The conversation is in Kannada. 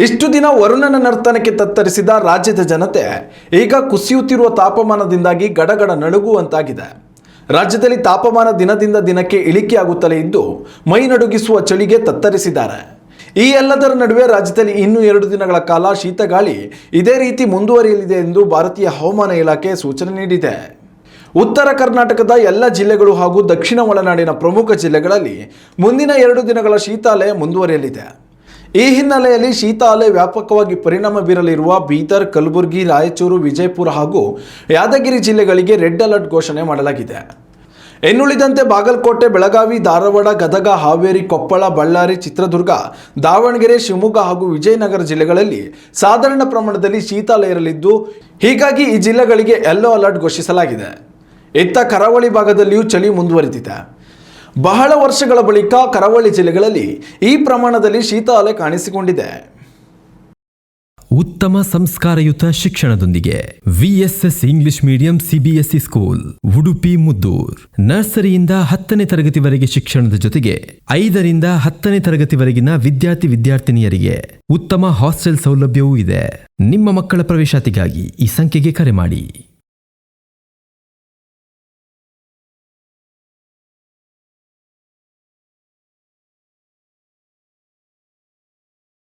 ಇಷ್ಟು ದಿನ ವರುಣನ ನರ್ತನಕ್ಕೆ ತತ್ತರಿಸಿದ ರಾಜ್ಯದ ಜನತೆ ಈಗ ಕುಸಿಯುತ್ತಿರುವ ತಾಪಮಾನದಿಂದಾಗಿ ಗಡಗಡ ನಡುಗುವಂತಾಗಿದೆ. ರಾಜ್ಯದಲ್ಲಿ ತಾಪಮಾನ ದಿನದಿಂದ ದಿನಕ್ಕೆ ಇಳಿಕೆಯಾಗುತ್ತಲೇ ಇದ್ದು ಮೈ ನಡುಗಿಸುವ ಚಳಿಗೆ ತತ್ತರಿಸಿದ್ದಾರೆ. ಈ ಎಲ್ಲದರ ನಡುವೆ ರಾಜ್ಯದಲ್ಲಿ ಇನ್ನೂ 2 ದಿನಗಳ ಕಾಲ ಶೀತಗಾಳಿ ಇದೇ ರೀತಿ ಮುಂದುವರಿಯಲಿದೆ ಎಂದು ಭಾರತೀಯ ಹವಾಮಾನ ಇಲಾಖೆ ಸೂಚನೆ ನೀಡಿದೆ. ಉತ್ತರ ಕರ್ನಾಟಕದ ಎಲ್ಲ ಜಿಲ್ಲೆಗಳು ಹಾಗೂ ದಕ್ಷಿಣ ಒಳನಾಡಿನ ಪ್ರಮುಖ ಜಿಲ್ಲೆಗಳಲ್ಲಿ ಮುಂದಿನ 2 ದಿನಗಳ ಶೀತ ಅಲೆ ಮುಂದುವರಿಯಲಿದೆ. ಈ ಹಿನ್ನೆಲೆಯಲ್ಲಿ ಶೀತ ಅಲೆ ವ್ಯಾಪಕವಾಗಿ ಪರಿಣಾಮ ಬೀರಲಿರುವ ಬೀದರ್, ಕಲಬುರಗಿ, ರಾಯಚೂರು, ವಿಜಯಪುರ ಹಾಗೂ ಯಾದಗಿರಿ ಜಿಲ್ಲೆಗಳಿಗೆ ರೆಡ್ ಅಲರ್ಟ್ ಘೋಷಣೆ ಮಾಡಲಾಗಿದೆ. ಇನ್ನುಳಿದಂತೆ ಬಾಗಲಕೋಟೆ, ಬೆಳಗಾವಿ, ಧಾರವಾಡ, ಗದಗ, ಹಾವೇರಿ, ಕೊಪ್ಪಳ, ಬಳ್ಳಾರಿ, ಚಿತ್ರದುರ್ಗ, ದಾವಣಗೆರೆ, ಶಿವಮೊಗ್ಗ ಹಾಗೂ ವಿಜಯನಗರ ಜಿಲ್ಲೆಗಳಲ್ಲಿ ಸಾಧಾರಣ ಪ್ರಮಾಣದಲ್ಲಿ ಶೀತ ಅಲೆ ಇರಲಿದ್ದು, ಹೀಗಾಗಿ ಈ ಜಿಲ್ಲೆಗಳಿಗೆ ಯೆಲ್ಲೋ ಅಲರ್ಟ್ ಘೋಷಿಸಲಾಗಿದೆ. ಇತ್ತ ಕರಾವಳಿ ಭಾಗದಲ್ಲಿಯೂ ಚಳಿ ಮುಂದುವರಿದಿದೆ. ಬಹಳ ವರ್ಷಗಳ ಬಳಿಕ ಕರಾವಳಿ ಜಿಲ್ಲೆಗಳಲ್ಲಿ ಈ ಪ್ರಮಾಣದಲ್ಲಿ ಶೀತ ಅಲೆ ಕಾಣಿಸಿಕೊಂಡಿದೆ. ಉತ್ತಮ ಸಂಸ್ಕಾರಯುತ ಶಿಕ್ಷಣದೊಂದಿಗೆ VSS English medium CBSE school Udupi Muddur. ನರ್ಸರಿಯಿಂದ 10ನೇ ತರಗತಿವರೆಗೆ ಶಿಕ್ಷಣದ ಜೊತೆಗೆ 5ರಿಂದ 10ನೇ ತರಗತಿವರೆಗಿನ ವಿದ್ಯಾರ್ಥಿನಿಯರಿಗೆ ಉತ್ತಮ ಹಾಸ್ಟೆಲ್ ಸೌಲಭ್ಯವೂ ಇದೆ. ನಿಮ್ಮ ಮಕ್ಕಳ ಪ್ರವೇಶಾತಿಗಾಗಿ ಈ ಸಂಖ್ಯೆಗೆ ಕರೆ ಮಾಡಿ.